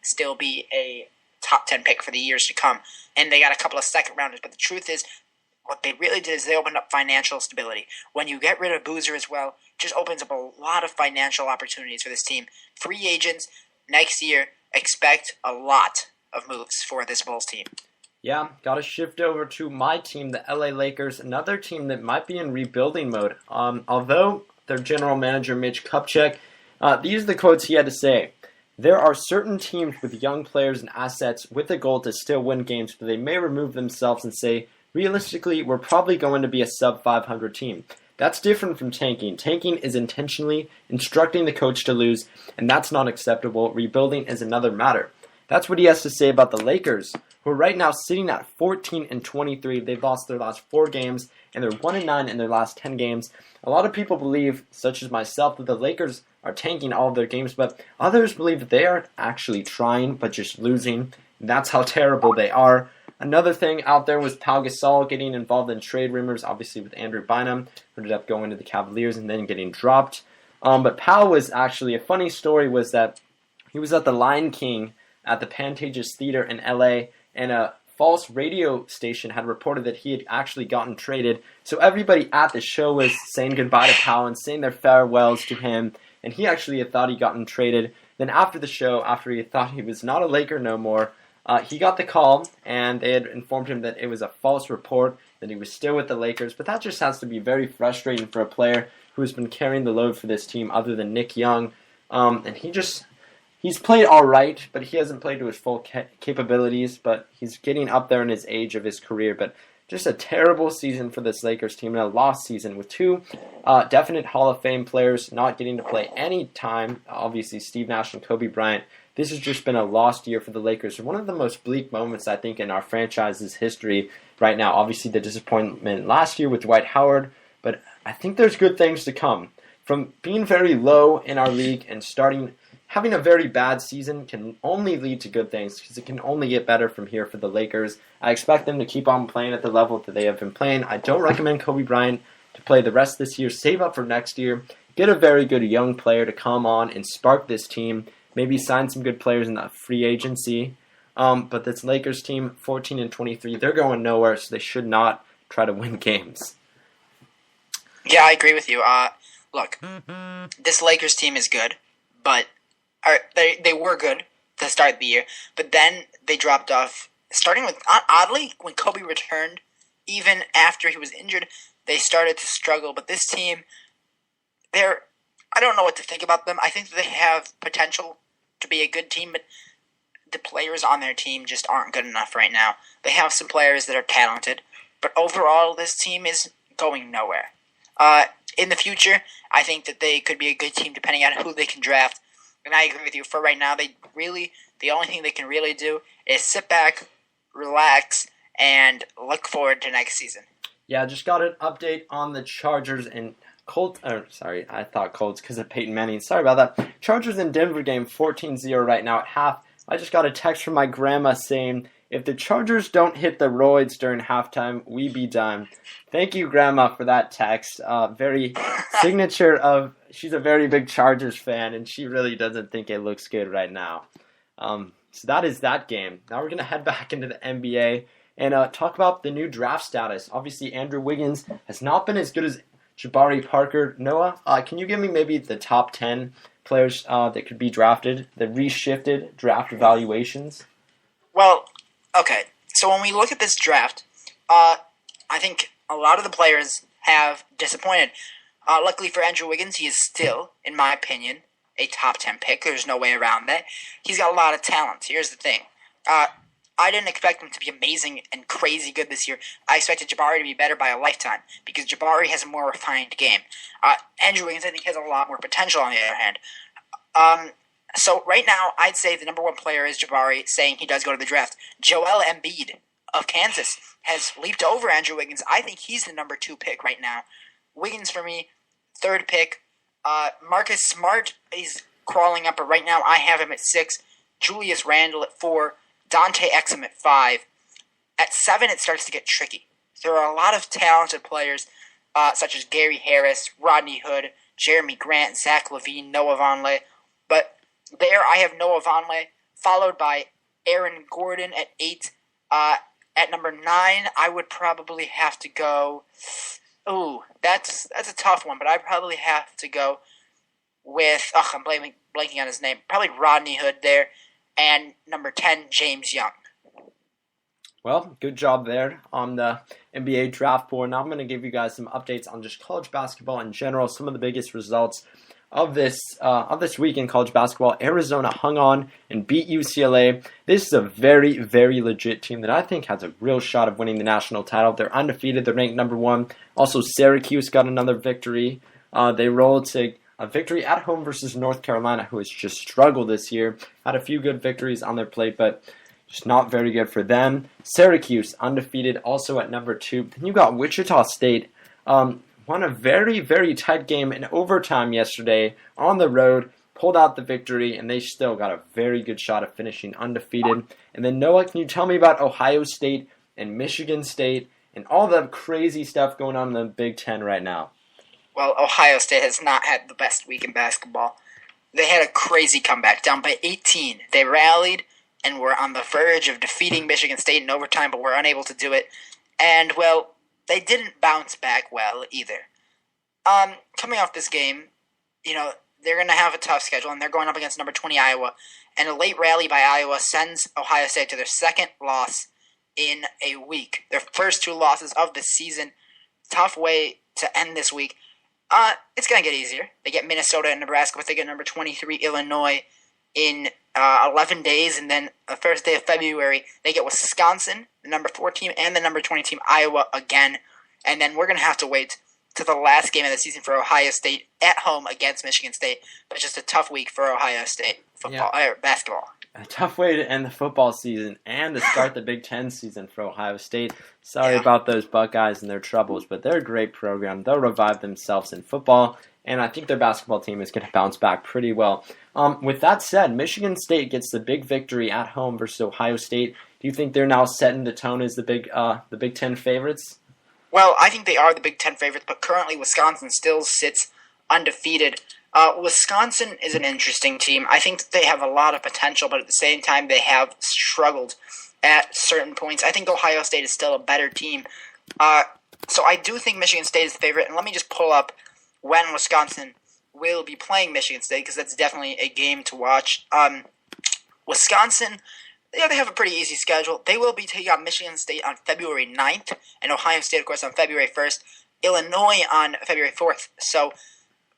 still be a top 10 pick for the years to come. And they got a couple of second rounders. But the truth is, what they really did is they opened up financial stability. When you get rid of Boozer as well, it just opens up a lot of financial opportunities for this team. Free agents next year, expect a lot of moves for this Bulls team. Yeah, got to shift over to my team, the LA Lakers, another team that might be in rebuilding mode. Although their general manager, Mitch Kupchak, these are the quotes he had to say. There are certain teams with young players and assets with a goal to still win games, but they may remove themselves and say, realistically, we're probably going to be a sub-500 team. That's different from tanking. Tanking is intentionally instructing the coach to lose, and that's not acceptable. Rebuilding is another matter. That's what he has to say about the Lakers, who are right now sitting at 14-23. They've lost their last 4 games, and they're 1-9 in their last 10 games. A lot of people believe, such as myself, that the Lakers are tanking all of their games, but others believe that they aren't actually trying, but just losing. That's how terrible they are. Another thing out there was Pau Gasol getting involved in trade rumors, obviously with Andrew Bynum, who ended up going to the Cavaliers and then getting dropped. But Pau was actually, a funny story was that he was at the Lion King at the Pantages Theater in LA, and a false radio station had reported that he had actually gotten traded. So everybody at the show was saying goodbye to Pau and saying their farewells to him, and he actually had thought he'd gotten traded. Then after the show, after he thought he was not a Laker no more, he got the call, and they had informed him that it was a false report, that he was still with the Lakers. But that just has to be very frustrating for a player who has been carrying the load for this team other than Nick Young. And he's played all right, but he hasn't played to his full capabilities. But he's getting up there in his age of his career. But just a terrible season for this Lakers team, and a lost season with 2 definite Hall of Fame players not getting to play any time. Obviously, Steve Nash and Kobe Bryant. This has just been a lost year for the Lakers. One of the most bleak moments, I think, in our franchise's history right now. Obviously, the disappointment last year with Dwight Howard, but I think there's good things to come. From being very low in our league and having a very bad season can only lead to good things, because it can only get better from here for the Lakers. I expect them to keep on playing at the level that they have been playing. I don't recommend Kobe Bryant to play the rest of this year. Save up for next year. Get a very good young player to come on and spark this team. Maybe sign some good players in the free agency. But this Lakers team, 14-23, they're going nowhere, so they should not try to win games. Yeah, I agree with you. Look, this Lakers team is good, but they were good to start the year, but then they dropped off. Starting with, oddly, when Kobe returned, even after he was injured, they started to struggle. But this team, I don't know what to think about them. I think that they have potential to be a good team, but the players on their team just aren't good enough right now. They have some players that are talented, but overall, this team is going nowhere. In the future, I think that they could be a good team depending on who they can draft. And I agree with you. For right now, the only thing they can really do is sit back, relax, and look forward to next season. Yeah, just got an update on the Chargers and Colts. I thought Colts because of Peyton Manning. Sorry about that. Chargers in Denver game 14-0 right now at half. I just got a text from my grandma saying, if the Chargers don't hit the roids during halftime, we be done. Thank you, Grandma, for that text. Very signature of, she's a very big Chargers fan, and she really doesn't think it looks good right now. So that is that game. Now we're going to head back into the NBA and talk about the new draft status. Obviously, Andrew Wiggins has not been as good as Jabari Parker. Noah, can you give me maybe the top 10 players that could be drafted, the reshifted draft evaluations? Well, okay. So when we look at this draft, I think a lot of the players have disappointed. Luckily for Andrew Wiggins, he is still, in my opinion, a top 10 pick. There's no way around that. He's got a lot of talent. Here's the thing. I didn't expect him to be amazing and crazy good this year. I expected Jabari to be better by a lifetime because Jabari has a more refined game. Andrew Wiggins, I think, has a lot more potential on the other hand. So right now, I'd say the number one player is Jabari, saying he does go to the draft. Joel Embiid of Kansas has leaped over Andrew Wiggins. I think he's the number 2 pick right now. Wiggins, for me, 3rd pick. Marcus Smart is crawling up, but right now I have him at 6. Julius Randle at 4. Dante Exum at 5. At 7, it starts to get tricky. There are a lot of talented players, such as Gary Harris, Rodney Hood, Jeremy Grant, Zach LaVine, Noah Vonleh. But there I have Noah Vonleh followed by Aaron Gordon at 8. At number 9, I would probably have to go. Ooh, that's a tough one, but I'd probably have to go with. I'm blanking on his name. Probably Rodney Hood there, and number 10, James Young. Well, good job there on the NBA draft board. Now I'm going to give you guys some updates on just college basketball in general, some of the biggest results of this week in college basketball. Arizona hung on and beat UCLA. This is a very, very legit team that I think has a real shot of winning the national title. They're undefeated. They're ranked number 1. Also, Syracuse got another victory. They rolled to a victory at home versus North Carolina, who has just struggled this year. Had a few good victories on their plate, but just not very good for them. Syracuse undefeated, also at number 2. Then you got Wichita State. Won a very, very tight game in overtime yesterday on the road, pulled out the victory, and they still got a very good shot of finishing undefeated. And then, Noah, can you tell me about Ohio State and Michigan State and all the crazy stuff going on in the Big Ten right now? Well, Ohio State has not had the best week in basketball. They had a crazy comeback, down by 18. They rallied and were on the verge of defeating Michigan State in overtime, but were unable to do it. And, well, they didn't bounce back well either. Coming off this game, they're going to have a tough schedule, and they're going up against number 20 Iowa. And a late rally by Iowa sends Ohio State to their second loss in a week. Their first 2 losses of the season. Tough way to end this week. It's going to get easier. They get Minnesota and Nebraska, but they get number 23 Illinois in 11 days, and then the first day of February, they get Wisconsin, the number 4 team, and the number 20 team, Iowa, again. And then we're going to have to wait to the last game of the season for Ohio State at home against Michigan State. But just a tough week for Ohio State basketball. A tough way to end the football season and to start the Big Ten season for Ohio State. Sorry about those Buckeyes and their troubles, but they're a great program. They'll revive themselves in football, and I think their basketball team is going to bounce back pretty well. With that said, Michigan State gets the big victory at home versus Ohio State. Do you think they're now setting the tone as the Big Ten favorites? Well, I think they are the Big Ten favorites, but currently Wisconsin still sits undefeated. Wisconsin is an interesting team. I think they have a lot of potential, but at the same time they have struggled at certain points. I think Ohio State is still a better team. So I do think Michigan State is the favorite. And let me just pull up when Wisconsin will be playing Michigan State, because that's definitely a game to watch. Wisconsin, they have a pretty easy schedule. They will be taking on Michigan State on February 9th, and Ohio State, of course, on February 1st. Illinois on February 4th. So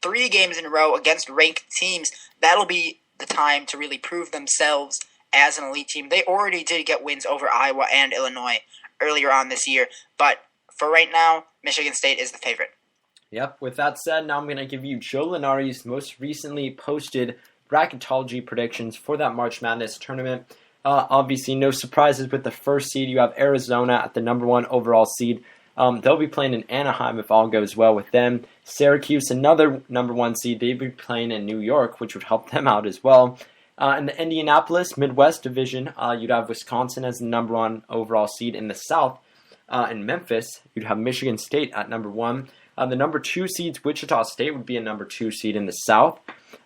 3 games in a row against ranked teams. That'll be the time to really prove themselves as an elite team. They already did get wins over Iowa and Illinois earlier on this year, but for right now, Michigan State is the favorite. Yep, with that said, now I'm going to give you Joe Lunari's most recently posted bracketology predictions for that March Madness tournament. Obviously, no surprises with the first seed. You have Arizona at the number 1 overall seed. They'll be playing in Anaheim if all goes well with them. Syracuse, another number 1 seed. They'll be playing in New York, which would help them out as well. In the Indianapolis Midwest Division, you'd have Wisconsin as the number 1 overall seed. In the South, in Memphis, you'd have Michigan State at number 1. The number 2 seeds, Wichita State, would be a number 2 seed in the South.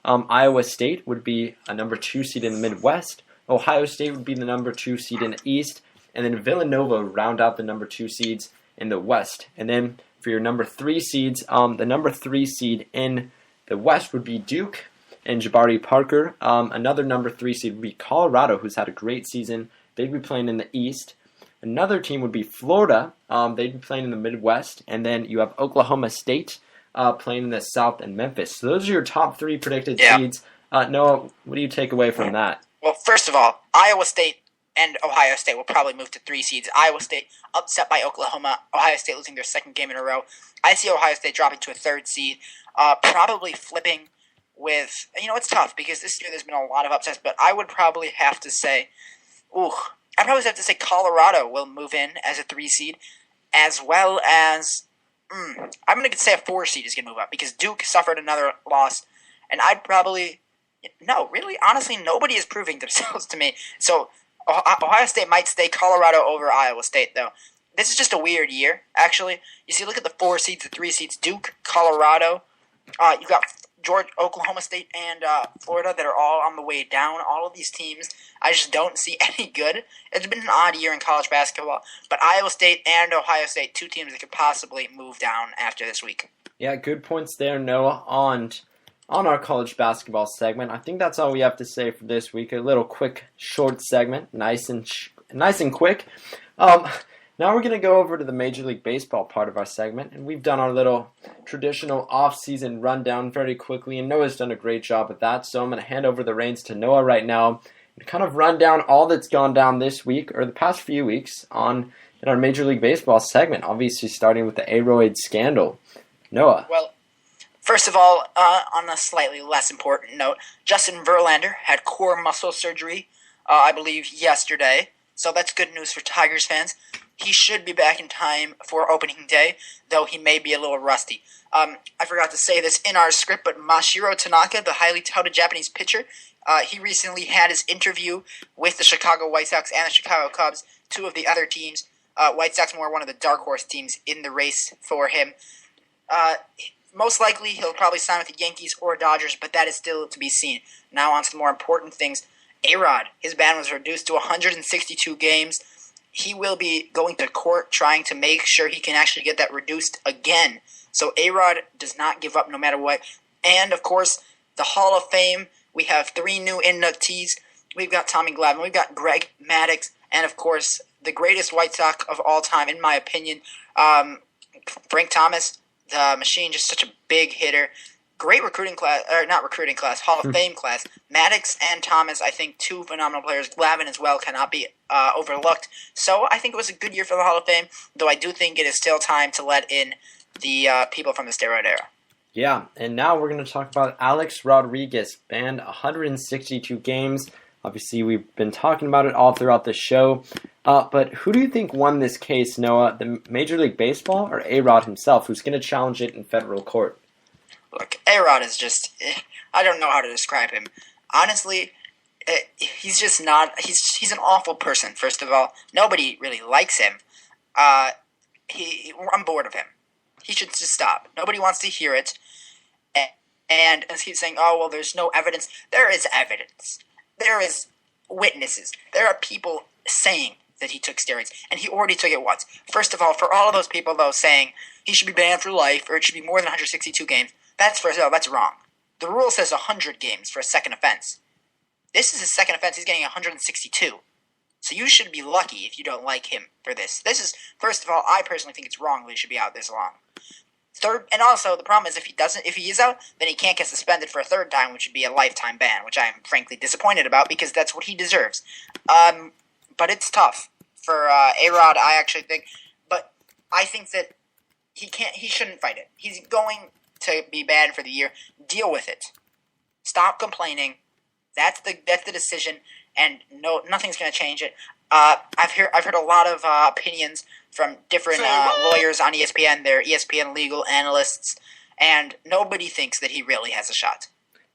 Iowa State would be a number 2 seed in the Midwest. Ohio State would be the number 2 seed in the East. And then Villanova would round out the number 2 seeds in the West. And then for your number 3 seeds, the number 3 seed in the West would be Duke and Jabari Parker. Another number 3 seed would be Colorado, who's had a great season. They'd be playing in the East. Another team would be Florida. They'd be playing in the Midwest. And then you have Oklahoma State playing in the South and Memphis. So those are your top 3 predicted seeds. Noah, what do you take away from that? Well, first of all, Iowa State and Ohio State will probably move to 3 seeds. Iowa State upset by Oklahoma. Ohio State losing their second game in a row. I see Ohio State dropping to a 3rd seed. Probably flipping with, it's tough because this year there's been a lot of upsets, but I would probably have to say, Colorado will move in as a 3 seed, as well as, I'm going to say a 4 seed is going to move up because Duke suffered another loss, and honestly, nobody is proving themselves to me. So Ohio State might stay Colorado over Iowa State, though. This is just a weird year, actually. You see, look at the 4 seeds, the 3 seeds, Duke, Colorado. You got Oklahoma State, and Florida that are all on the way down. All of these teams, I just don't see any good. It's been an odd year in college basketball, but Iowa State and Ohio State, two teams that could possibly move down after this week. Yeah, good points there, Noah, on our college basketball segment. I think that's all we have to say for this week. A little quick, short segment, nice and quick. Now we're going to go over to the Major League Baseball part of our segment, and we've done our little traditional off-season rundown very quickly, and Noah's done a great job at that, so I'm going to hand over the reins to Noah right now and kind of run down all that's gone down this week, or the past few weeks, in our Major League Baseball segment, obviously starting with the Aroid scandal. Noah. Well, first of all, on a slightly less important note, Justin Verlander had core muscle surgery, I believe, yesterday, so that's good news for Tigers fans. He should be back in time for opening day, though he may be a little rusty. I forgot to say this in our script, but Masahiro Tanaka, the highly touted Japanese pitcher, he recently had his interview with the Chicago White Sox and the Chicago Cubs, two of the other teams. White Sox more one of the dark horse teams in the race for him. Most likely he'll probably sign with the Yankees or Dodgers, but that is still to be seen. Now on to the more important things. A-Rod, his ban was reduced to 162 games. He will be going to court trying to make sure he can actually get that reduced again. So A-Rod does not give up no matter what. And, of course, the Hall of Fame, we have 3 new inductees. We've got Tommy Glavine, we've got Greg Maddux, and, of course, the greatest White Sox of all time, in my opinion, Frank Thomas, the machine, just such a big hitter. Great recruiting class, or not recruiting class, Hall of Fame class. Maddux and Thomas, I think, two phenomenal players. Glavine as well cannot be overlooked. So I think it was a good year for the Hall of Fame, though I do think it is still time to let in the people from the steroid era. Yeah, and now we're going to talk about Alex Rodriguez, banned 162 games. Obviously, we've been talking about it all throughout the show. But who do you think won this case, Noah? The Major League Baseball or A-Rod himself, who's going to challenge it in federal court? Look, A-Rod is just, I don't know how to describe him. Honestly, he's just not, he's an awful person, first of all. Nobody really likes him. I'm bored of him. He should just stop. Nobody wants to hear it. And he's saying, oh, well, there's no evidence. There is evidence. There is witnesses. There are people saying that he took steroids, and he already took it once. First of all, for all of those people, though, saying he should be banned for life, or it should be more than 162 games, that's wrong. The rule says 100 games for a second offense. This is his second offense. He's getting 162. So you should be lucky if you don't like him for this. This is, first of all, I personally think it's wrong that he should be out this long. Third, and also the problem is if he is out, then he can't get suspended for a third time, which would be a lifetime ban, which I am frankly disappointed about because that's what he deserves. But it's tough for A-Rod, I actually think. But I think that he shouldn't fight it. He's going to be banned for the year. Deal with it. Stop complaining. That's the decision, and nothing's going to change it. I've heard a lot of opinions from different lawyers on ESPN. They're ESPN legal analysts, and nobody thinks that he really has a shot.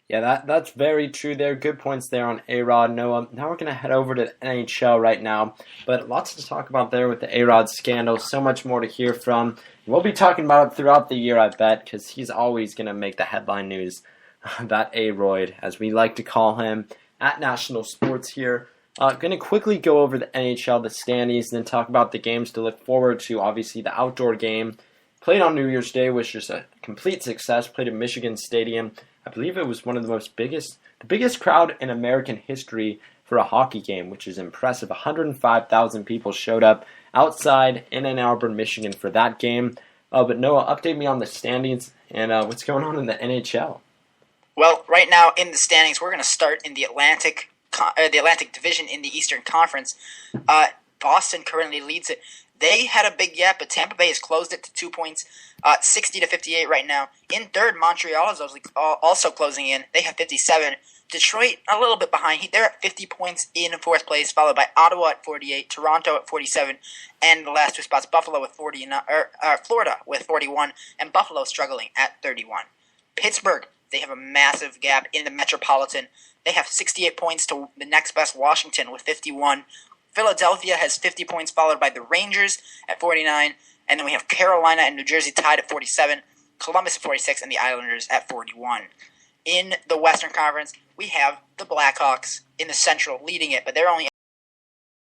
Yeah, that's very true there. Good points there on A-Rod, Noah. Now we're going to head over to the NHL right now, but lots to talk about there with the A-Rod scandal. So much more to hear from. We'll be talking about it throughout the year, I bet, because he's always going to make the headline news. That A-Royd, as we like to call him, at National Sports here. Going to quickly go over the NHL, the standings, and then talk about the games to look forward to. Obviously, the outdoor game played on New Year's Day, which was a complete success. Played at Michigan Stadium. I believe it was one of the biggest crowd in American history for a hockey game, which is impressive. 105,000 people showed up outside in Ann Arbor, Michigan for that game. But Noah, update me on the standings and what's going on in the NHL. Well, right now in the standings, we're going to start in the Atlantic Division in the Eastern Conference. Boston currently leads it. They had a big gap, but Tampa Bay has closed it to 2 points, 60-58 right now. In third, Montreal is also closing in. They have 57. Detroit a little bit behind. They're at 50 points in fourth place, followed by Ottawa at 48, Toronto at 47, and the last two spots, Buffalo with 49, Florida with 41, and Buffalo struggling at 31. Pittsburgh, they have a massive gap in the Metropolitan. They have 68 points to the next best, Washington, with 51. Philadelphia has 50 points, followed by the Rangers at 49. And then we have Carolina and New Jersey tied at 47. Columbus at 46, and the Islanders at 41. in the Western Conference, we have the Blackhawks in the Central leading it, but they're only